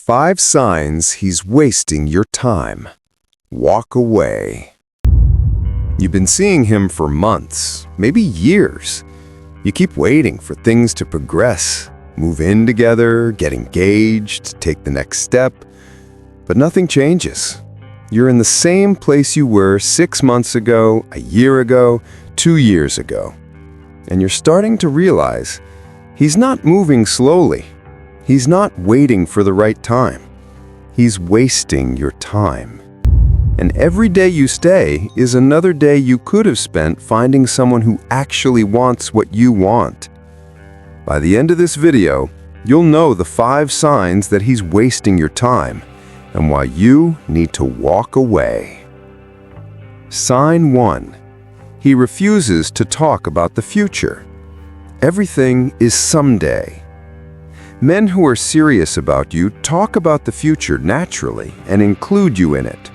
5 signs he's wasting your time. Walk away. You've been seeing him for months, maybe years. You keep waiting for things to progress, move in together, get engaged, take the next step. But nothing changes. You're in the same place you were 6 months ago, a year ago, 2 years ago. And you're starting to realize he's not moving slowly. He's not waiting for the right time. He's wasting your time. And every day you stay is another day you could have spent finding someone who actually wants what you want. By the end of this video, you'll know the 5 signs that he's wasting your time and why you need to walk away. Sign 1. He refuses to talk about the future. Everything is someday. Men who are serious about you talk about the future naturally and include you in it.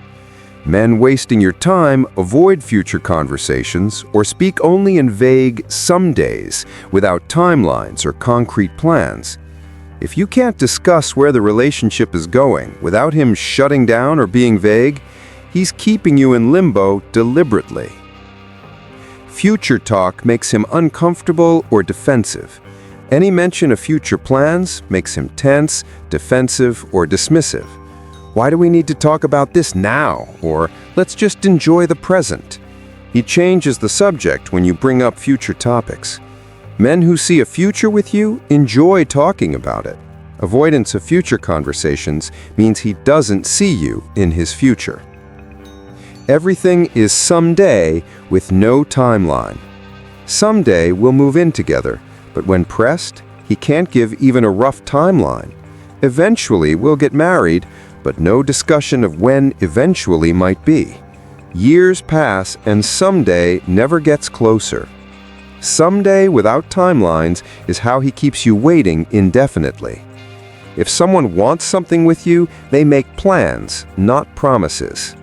Men wasting your time avoid future conversations or speak only in vague somedays without timelines or concrete plans. If you can't discuss where the relationship is going without him shutting down or being vague, he's keeping you in limbo deliberately. Future talk makes him uncomfortable or defensive. Any mention of future plans makes him tense, defensive, or dismissive. Why do we need to talk about this now? Or let's just enjoy the present. He changes the subject when you bring up future topics. Men who see a future with you enjoy talking about it. Avoidance of future conversations means he doesn't see you in his future. Everything is someday with no timeline. Someday we'll move in together, but when pressed, he can't give even a rough timeline. Eventually we'll get married, but no discussion of when eventually might be. Years pass and someday never gets closer. Someday without timelines is how he keeps you waiting indefinitely. If someone wants something with you, they make plans, not promises.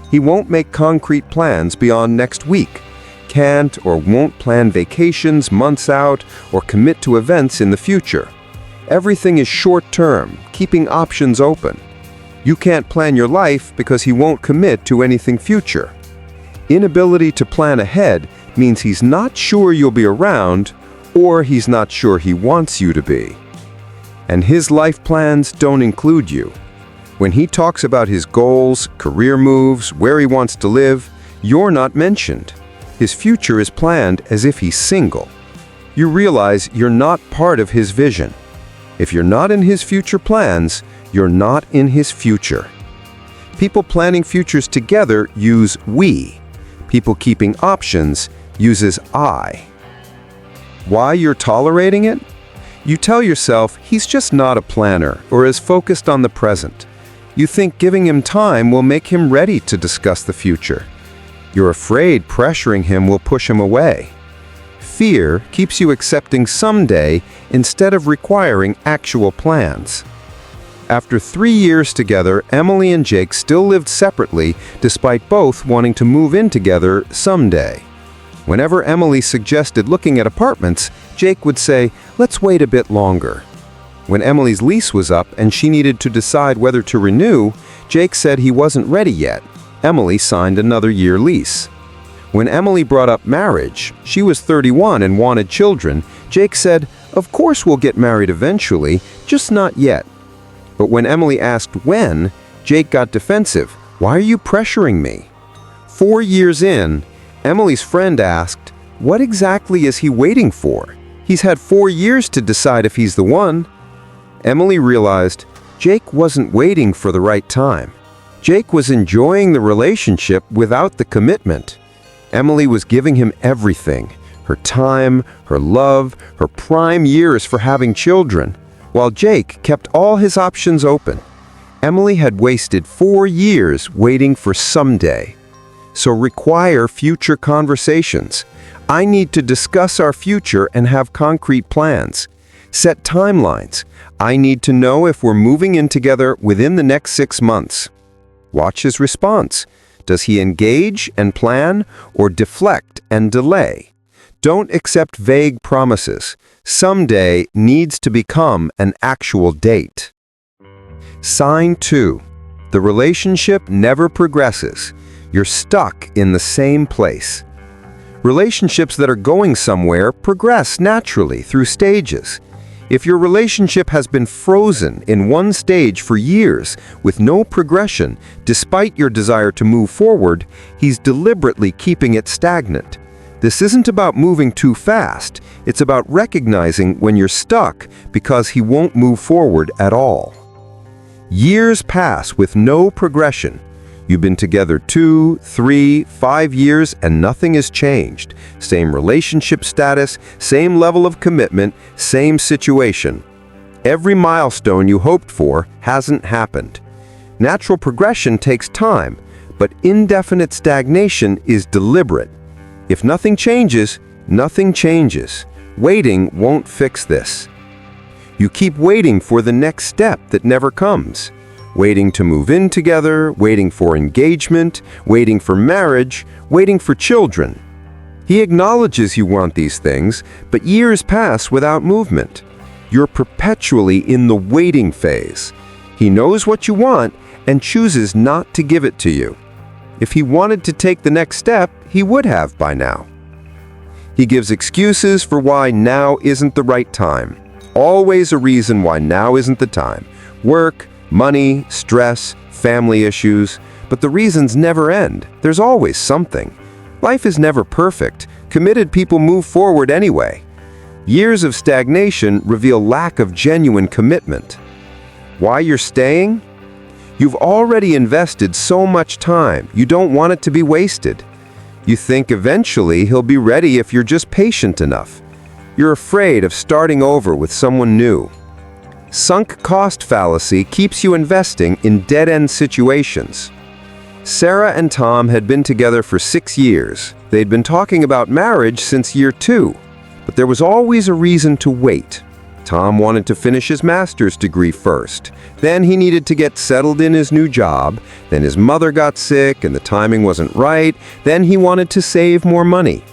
He won't make concrete plans beyond next week, can't or won't plan vacations months out or commit to events in the future. Everything is short-term, keeping options open. You can't plan your life because he won't commit to anything future. Inability to plan ahead means he's not sure you'll be around or he's not sure he wants you to be. And his life plans don't include you. When he talks about his goals, career moves, where he wants to live, you're not mentioned. His future is planned as if he's single. You realize you're not part of his vision. If you're not in his future plans, you're not in his future. People planning futures together use we. People keeping options uses I. Why you're tolerating it? You tell yourself he's just not a planner or is focused on the present. You think giving him time will make him ready to discuss the future. You're afraid pressuring him will push him away. Fear keeps you accepting someday instead of requiring actual plans. After 3 years together, Emily and Jake still lived separately despite both wanting to move in together someday. Whenever Emily suggested looking at apartments, Jake would say, "Let's wait a bit longer." When Emily's lease was up and she needed to decide whether to renew, Jake said he wasn't ready yet. Emily signed another year lease. When Emily brought up marriage, she was 31 and wanted children. Jake said, "Of course we'll get married eventually, just not yet." But when Emily asked when, Jake got defensive. "Why are you pressuring me?" 4 years in, Emily's friend asked, "What exactly is he waiting for? He's had 4 years to decide if he's the one." Emily realized Jake wasn't waiting for the right time. Jake was enjoying the relationship without the commitment. Emily was giving him everything, her time, her love, her prime years for having children, while Jake kept all his options open. Emily had wasted 4 years waiting for someday. So require future conversations. I need to discuss our future and have concrete plans. Set timelines. I need to know if we're moving in together within the next 6 months. Watch his response. Does he engage and plan or deflect and delay? Don't accept vague promises. Someday needs to become an actual date. Sign 2. The relationship never progresses. You're stuck in the same place. Relationships that are going somewhere progress naturally through stages. If your relationship has been frozen in one stage for years with no progression, despite your desire to move forward, he's deliberately keeping it stagnant. This isn't about moving too fast. It's about recognizing when you're stuck because he won't move forward at all. Years pass with no progression. You've been together 2, 3, 5 years and nothing has changed. Same relationship status, same level of commitment, same situation. Every milestone you hoped for hasn't happened. Natural progression takes time, but indefinite stagnation is deliberate. If nothing changes, nothing changes. Waiting won't fix this. You keep waiting for the next step that never comes. Waiting to move in together, waiting for engagement, waiting for marriage, waiting for children. He acknowledges you want these things, but years pass without movement. You're perpetually in the waiting phase. He knows what you want and chooses not to give it to you. If he wanted to take the next step, he would have by now. He gives excuses for why now isn't the right time. Always a reason why now isn't the time. Work, money, stress, family issues, but the reasons never end. There's always something. Life is never perfect. Committed people move forward anyway. Years of stagnation reveal lack of genuine commitment. Why you're staying? You've already invested so much time. You don't want it to be wasted. You think eventually he'll be ready if you're just patient enough. You're afraid of starting over with someone new. Sunk cost fallacy keeps you investing in dead-end situations. Sarah and Tom had been together for 6 years. They'd been talking about marriage since year 2, but there was always a reason to wait. Tom wanted to finish his master's degree first. Then he needed to get settled in his new job. Then his mother got sick and the timing wasn't right. Then he wanted to save more money.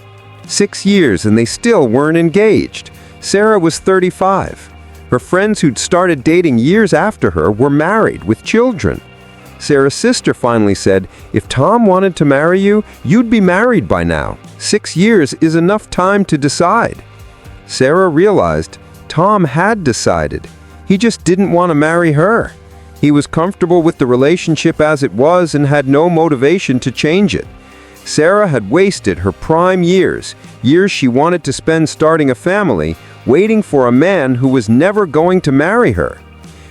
6 years and they still weren't engaged. Sarah was 35. Her friends who'd started dating years after her were married with children. Sarah's sister finally said, "If Tom wanted to marry you, you'd be married by now. 6 years is enough time to decide." Sarah realized Tom had decided. He just didn't want to marry her. He was comfortable with the relationship as it was and had no motivation to change it. Sarah had wasted her prime years she wanted to spend starting a family, waiting for a man who was never going to marry her.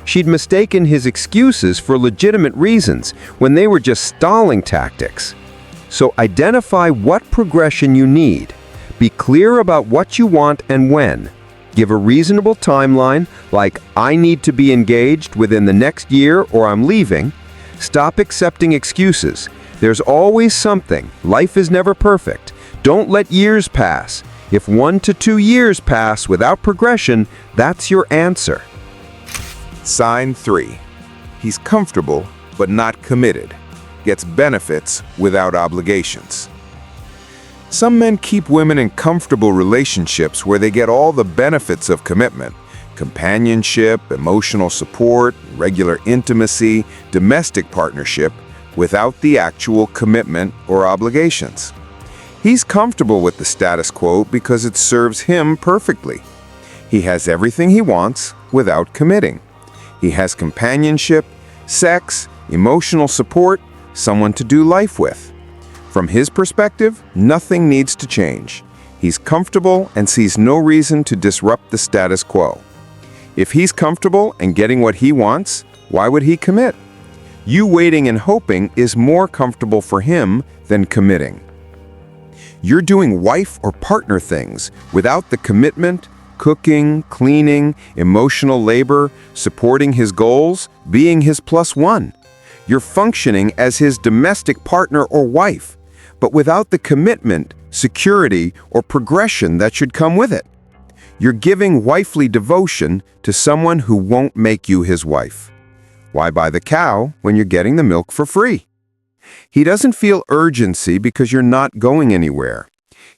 She'd mistaken his excuses for legitimate reasons when they were just stalling tactics. So identify what progression you need. Be clear about what you want and when. Give a reasonable timeline, like I need to be engaged within the next year or I'm leaving. Stop accepting excuses. There's always something. Life is never perfect. Don't let years pass. If 1 to 2 years pass without progression, that's your answer. Sign 3. He's comfortable but not committed. Gets benefits without obligations. Some men keep women in comfortable relationships where they get all the benefits of commitment: companionship, emotional support, regular intimacy, domestic partnership, without the actual commitment or obligations. He's comfortable with the status quo because it serves him perfectly. He has everything he wants without committing. He has companionship, sex, emotional support, someone to do life with. From his perspective, nothing needs to change. He's comfortable and sees no reason to disrupt the status quo. If he's comfortable and getting what he wants, why would he commit? You waiting and hoping is more comfortable for him than committing. You're doing wife or partner things without the commitment, cooking, cleaning, emotional labor, supporting his goals, being his +1. You're functioning as his domestic partner or wife, but without the commitment, security, or progression that should come with it. You're giving wifely devotion to someone who won't make you his wife. Why buy the cow when you're getting the milk for free? He doesn't feel urgency because you're not going anywhere.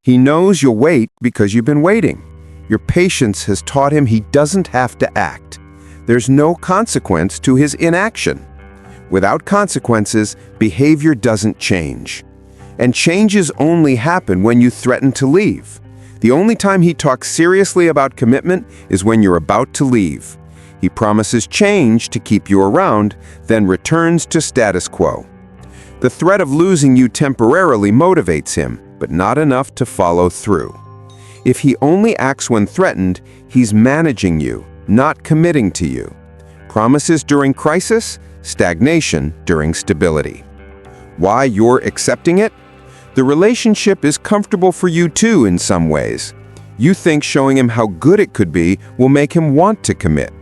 He knows you'll wait because you've been waiting. Your patience has taught him he doesn't have to act. there's no consequence to his inaction. Without consequences, behavior doesn't change. And changes only happen when you threaten to leave. The only time he talks seriously about commitment is when you're about to leave. He promises change to keep you around, then returns to status quo. The threat of losing you temporarily motivates him, but not enough to follow through. If he only acts when threatened, he's managing you, not committing to you. Promises during crisis, stagnation during stability. Why you're accepting it? The relationship is comfortable for you too in some ways. You think showing him how good it could be will make him want to commit.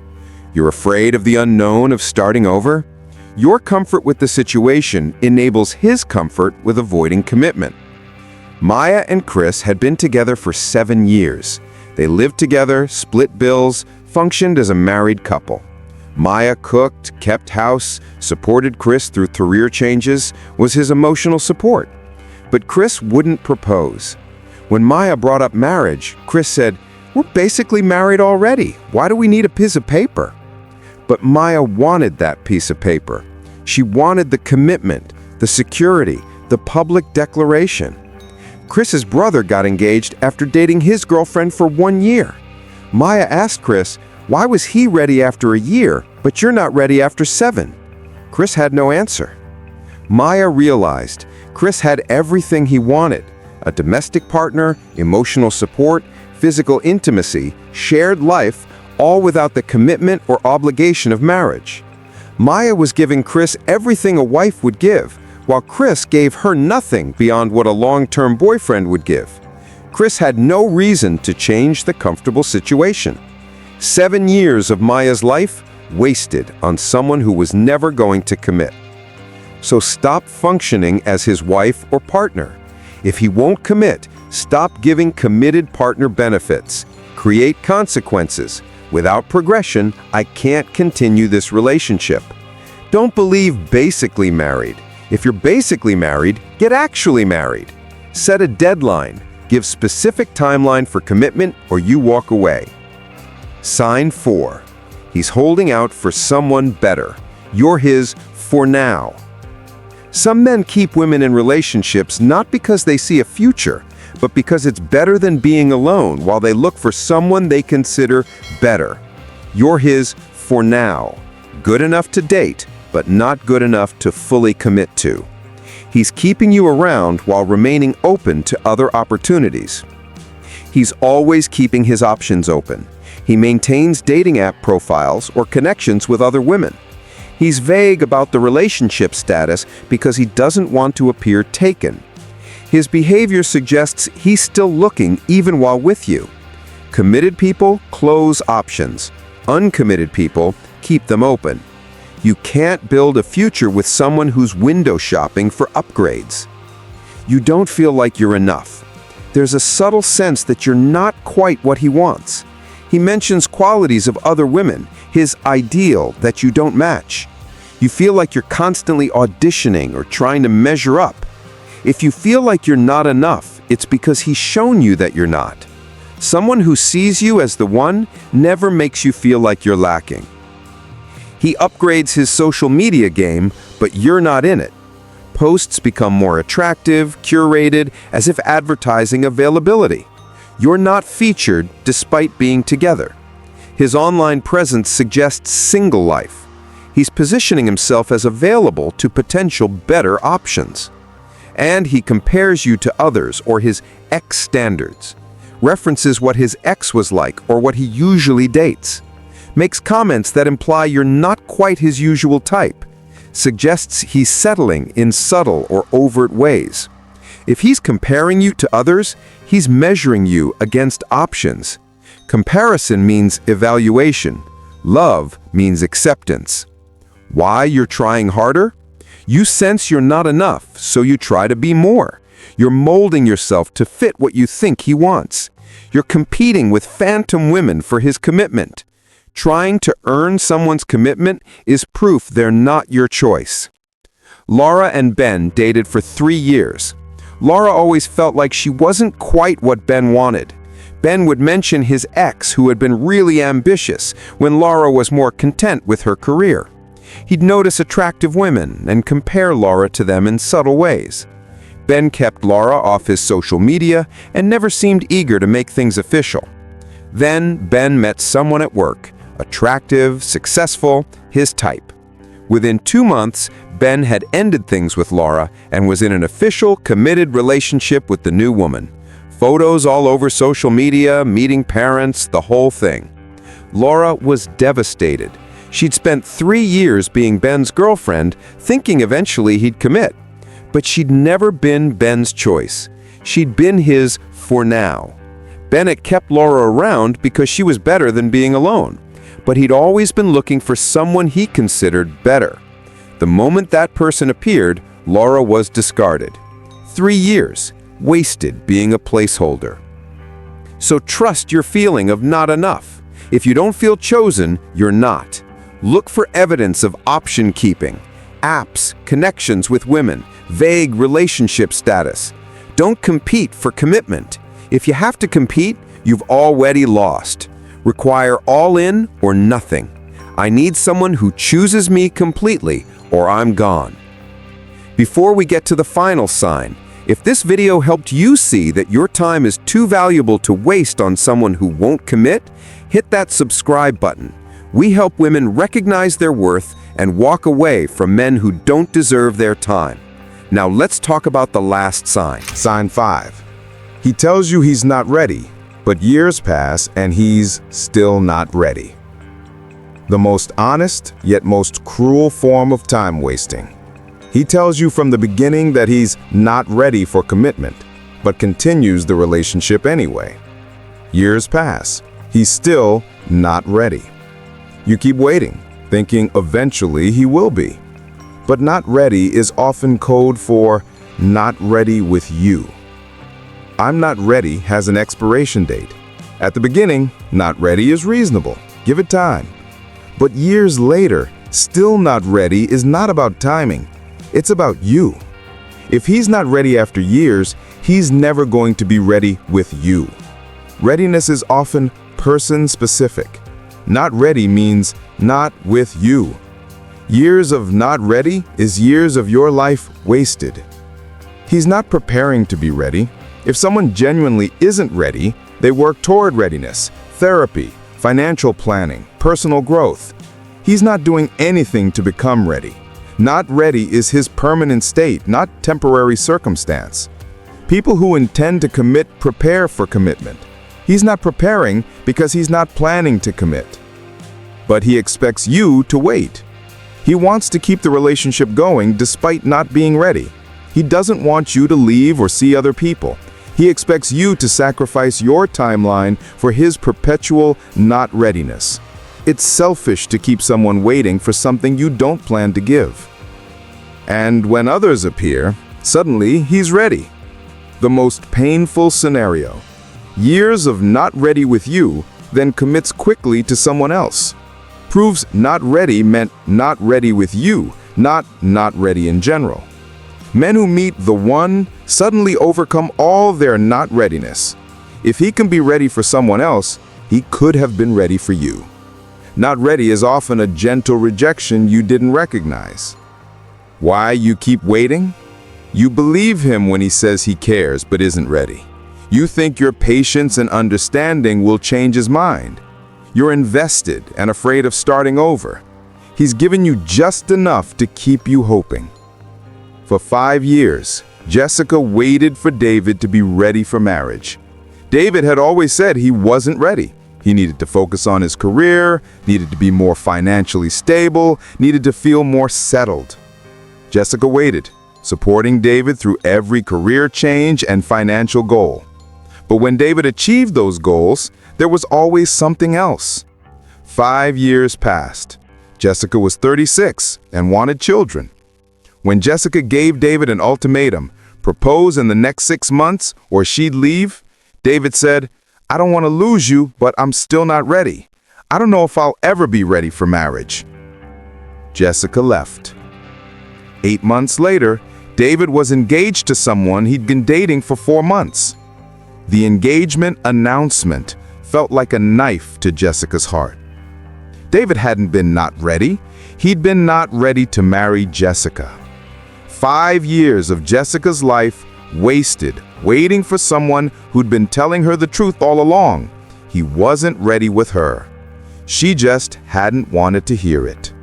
You're afraid of the unknown, of starting over? Your comfort with the situation enables his comfort with avoiding commitment. Maya and Chris had been together for 7 years. They lived together, split bills, functioned as a married couple. Maya cooked, kept house, supported Chris through career changes, was his emotional support. But Chris wouldn't propose. When Maya brought up marriage, Chris said, "We're basically married already. Why do we need a piece of paper?" But Maya wanted that piece of paper. She wanted the commitment, the security, the public declaration. Chris's brother got engaged after dating his girlfriend for 1 year. Maya asked Chris, "Why was he ready after a year, but you're not ready after 7?" Chris had no answer. Maya realized Chris had everything he wanted: a domestic partner, emotional support, physical intimacy, shared life, all without the commitment or obligation of marriage. Maya was giving Chris everything a wife would give, while Chris gave her nothing beyond what a long-term boyfriend would give. Chris had no reason to change the comfortable situation. 7 years of Maya's life wasted on someone who was never going to commit. So stop functioning as his wife or partner. If he won't commit, stop giving committed partner benefits. Create consequences. Without progression, I can't continue this relationship. Don't believe basically married. If you're basically married, get actually married. Set a deadline. Give specific timeline for commitment or you walk away. Sign 4. He's holding out for someone better. You're his for now. Some men keep women in relationships not because they see a future, but because it's better than being alone while they look for someone they consider better. You're his for now. Good enough to date, but not good enough to fully commit to. He's keeping you around while remaining open to other opportunities. He's always keeping his options open. He maintains dating app profiles or connections with other women. He's vague about the relationship status because he doesn't want to appear taken. His behavior suggests he's still looking even while with you. Committed people close options. Uncommitted people keep them open. You can't build a future with someone who's window shopping for upgrades. You don't feel like you're enough. There's a subtle sense that you're not quite what he wants. He mentions qualities of other women, his ideal, that you don't match. You feel like you're constantly auditioning or trying to measure up. If you feel like you're not enough, it's because he's shown you that you're not. Someone who sees you as the one never makes you feel like you're lacking. He upgrades his social media game, but you're not in it. Posts become more attractive, curated, as if advertising availability. You're not featured despite being together. His online presence suggests single life. He's positioning himself as available to potential better options. And he compares you to others or his ex standards. References what his ex was like or what he usually dates. Makes comments that imply you're not quite his usual type. Suggests he's settling in subtle or overt ways. If he's comparing you to others, he's measuring you against options. Comparison means evaluation. Love means acceptance. Why you're trying harder? You sense you're not enough, so you try to be more. You're molding yourself to fit what you think he wants. You're competing with phantom women for his commitment. Trying to earn someone's commitment is proof they're not your choice. Laura and Ben dated for 3 years. Laura always felt like she wasn't quite what Ben wanted. Ben would mention his ex who had been really ambitious when Laura was more content with her career. He'd notice attractive women and compare Laura to them in subtle ways. Ben kept Laura off his social media and never seemed eager to make things official. Then Ben met someone at work, attractive, successful, his type. Within 2 months, Ben had ended things with Laura and was in an official, committed relationship with the new woman. Photos all over social media, meeting parents, the whole thing. Laura was devastated. She'd spent 3 years being Ben's girlfriend, thinking eventually he'd commit. But she'd never been Ben's choice. She'd been his for now. Ben had kept Laura around because she was better than being alone. But he'd always been looking for someone he considered better. The moment that person appeared, Laura was discarded. 3 years, wasted being a placeholder. So trust your feeling of not enough. If you don't feel chosen, you're not. Look for evidence of option keeping, apps, connections with women, vague relationship status. Don't compete for commitment. If you have to compete, you've already lost. Require all in or nothing. I need someone who chooses me completely or I'm gone. Before we get to the final sign, if this video helped you see that your time is too valuable to waste on someone who won't commit, hit that subscribe button. We help women recognize their worth and walk away from men who don't deserve their time. Now let's talk about the last sign. Sign 5. He tells you he's not ready, but years pass and he's still not ready. The most honest, yet most cruel form of time wasting. He tells you from the beginning that he's not ready for commitment, but continues the relationship anyway. Years pass. He's still not ready. You keep waiting, thinking eventually he will be. But not ready is often code for not ready with you. I'm not ready has an expiration date. At the beginning, not ready is reasonable. Give it time. But years later, still not ready is not about timing. It's about you. If he's not ready after years, he's never going to be ready with you. Readiness is often person-specific. Not ready means not with you. Years of not ready is years of your life wasted. He's not preparing to be ready. If someone genuinely isn't ready, they work toward readiness, therapy, financial planning, personal growth. He's not doing anything to become ready. Not ready is his permanent state, not temporary circumstance. People who intend to commit prepare for commitment. He's not preparing because he's not planning to commit. But he expects you to wait. He wants to keep the relationship going despite not being ready. He doesn't want you to leave or see other people. He expects you to sacrifice your timeline for his perpetual not readiness. It's selfish to keep someone waiting for something you don't plan to give. And when others appear, suddenly he's ready. The most painful scenario. Years of not ready with you, then commits quickly to someone else. Proves not ready meant not ready with you, not ready in general. Men who meet the one suddenly overcome all their not readiness. If he can be ready for someone else, he could have been ready for you. Not ready is often a gentle rejection you didn't recognize. Why you keep waiting? You believe him when he says he cares but isn't ready. You think your patience and understanding will change his mind. You're invested and afraid of starting over. He's given you just enough to keep you hoping. For 5 years, Jessica waited for David to be ready for marriage. David had always said he wasn't ready. He needed to focus on his career, needed to be more financially stable, needed to feel more settled. Jessica waited, supporting David through every career change and financial goal. But when David achieved those goals, there was always something else. 5 years passed. Jessica was 36 and wanted children. When Jessica gave David an ultimatum, propose in the next 6 months or she'd leave, David said, "I don't want to lose you, but I'm still not ready. I don't know if I'll ever be ready for marriage." Jessica left. 8 months later, David was engaged to someone he'd been dating for 4 months. The engagement announcement felt like a knife to Jessica's heart. David hadn't been not ready. He'd been not ready to marry Jessica. 5 years of Jessica's life wasted, waiting for someone who'd been telling her the truth all along. He wasn't ready with her. She just hadn't wanted to hear it.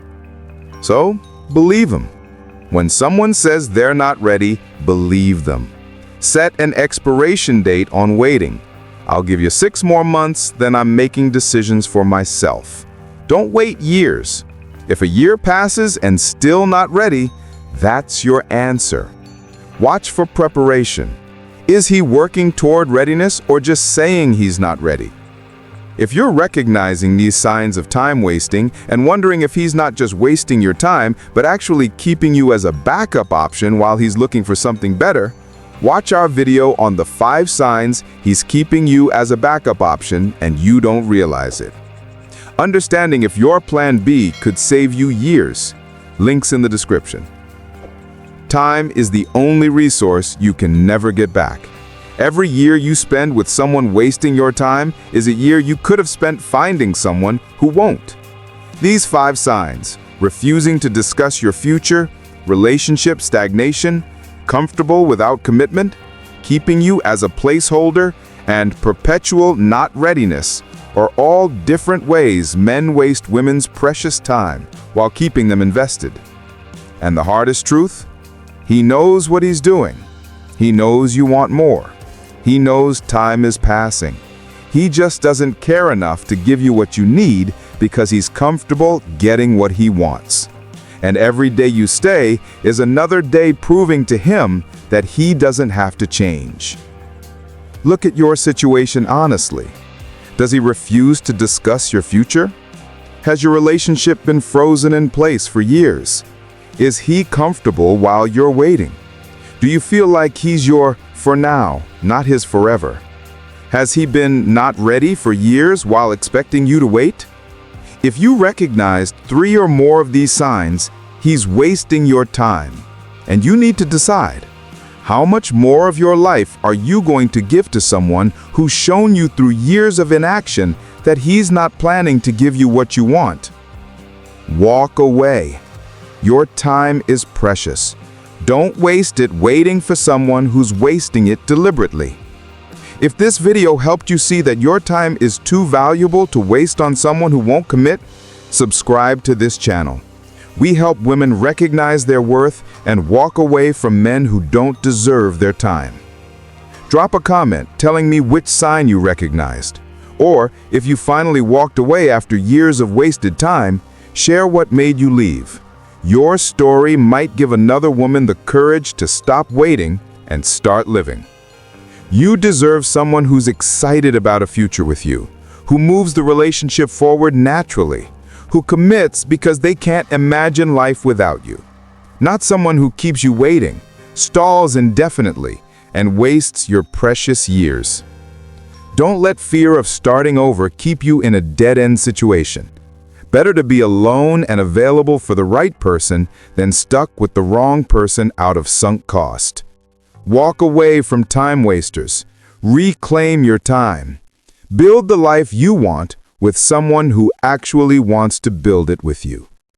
So, believe him. When someone says they're not ready, believe them. Set an expiration date on waiting. I'll give you 6 more months, then I'm making decisions for myself. Don't wait years. If a year passes and still not ready, that's your answer. Watch for preparation. Is he working toward readiness or just saying he's not ready? If you're recognizing these signs of time wasting and wondering if he's not just wasting your time, but actually keeping you as a backup option while he's looking for something better, watch our video on the 5 signs he's keeping you as a backup option and you don't realize it. Understanding if your plan B could save you years. Links in the description. Time is the only resource you can never get back. Every year you spend with someone wasting your time is a year you could have spent finding someone who won't. These 5 signs: refusing to discuss your future, relationship stagnation, comfortable without commitment, keeping you as a placeholder, and perpetual not readiness, are all different ways men waste women's precious time while keeping them invested. And the hardest truth? He knows what he's doing. He knows you want more. He knows time is passing. He just doesn't care enough to give you what you need because he's comfortable getting what he wants. And every day you stay is another day proving to him that he doesn't have to change. Look at your situation honestly. Does he refuse to discuss your future? Has your relationship been frozen in place for years? Is he comfortable while you're waiting? Do you feel like he's your for now, not his forever? Has he been not ready for years while expecting you to wait? If you recognized 3 or more of these signs, he's wasting your time. And you need to decide, how much more of your life are you going to give to someone who's shown you through years of inaction that he's not planning to give you what you want? Walk away. Your time is precious. Don't waste it waiting for someone who's wasting it deliberately. If this video helped you see that your time is too valuable to waste on someone who won't commit, subscribe to this channel. We help women recognize their worth and walk away from men who don't deserve their time. Drop a comment telling me which sign you recognized. Or, if you finally walked away after years of wasted time, share what made you leave. Your story might give another woman the courage to stop waiting and start living. You deserve someone who's excited about a future with you, who moves the relationship forward naturally, who commits because they can't imagine life without you. Not someone who keeps you waiting, stalls indefinitely, and wastes your precious years. Don't let fear of starting over keep you in a dead-end situation. Better to be alone and available for the right person than stuck with the wrong person out of sunk cost. Walk away from time wasters. Reclaim your time. Build the life you want with someone who actually wants to build it with you.